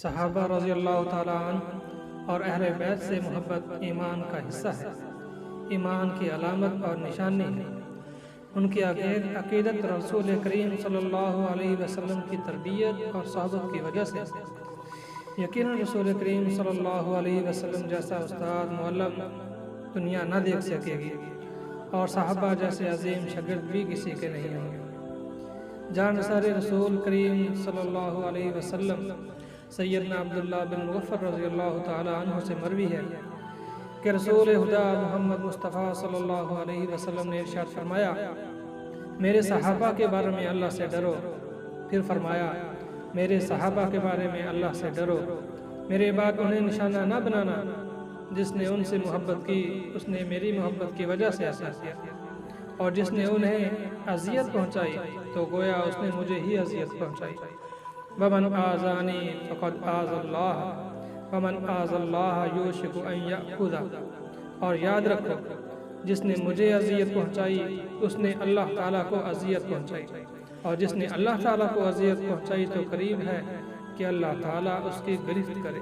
صحابہ رضی اللہ تعالیٰ عنہ اور اہل بیت سے محبت ایمان کا حصہ ہے، ایمان کی علامت اور نشانی ہے۔ ان کی عقیدت رسول کریم صلی اللہ علیہ وسلم کی تربیت اور صحبت کی وجہ سے یقیناً رسول کریم صلی اللہ علیہ وسلم جیسا استاد معلم دنیا نہ دیکھ سکے گی، اور صحابہ جیسے عظیم شاگرد بھی کسی کے نہیں ہوں گے۔ جان نثار رسول کریم صلی اللہ علیہ وسلم سیدنا عبداللہ بن مغفر رضی اللہ تعالیٰ عنہ سے مروی ہے کہ رسول خدا محمد مصطفیٰ صلی اللہ علیہ وسلم نے ارشاد فرمایا، میرے صحابہ کے بارے میں اللہ سے ڈرو۔ پھر فرمایا، میرے صحابہ کے بارے میں اللہ سے ڈرو، میرے بعد انہیں نشانہ نہ بنانا۔ جس نے ان سے محبت کی اس نے میری محبت کی وجہ سے ایسا کیا، اور جس نے انہیں اذیت پہنچائی تو گویا اس نے مجھے ہی اذیت پہنچائی۔ وَمَنْ آذَانِي فَقَدْ آذَى اللَّهَ وَمَنْ آذَى اللَّهَ يُوشِكُ أَنْ يَأْخُذَهُ۔ اور یاد رکھو، جس نے مجھے اذیت پہنچائی اس نے اللہ تعالیٰ کو اذیت پہنچائی، اور جس نے اللہ تعالیٰ کو اذیت پہنچائی تو قریب ہے کہ اللہ تعالیٰ اس کی گرفت کرے۔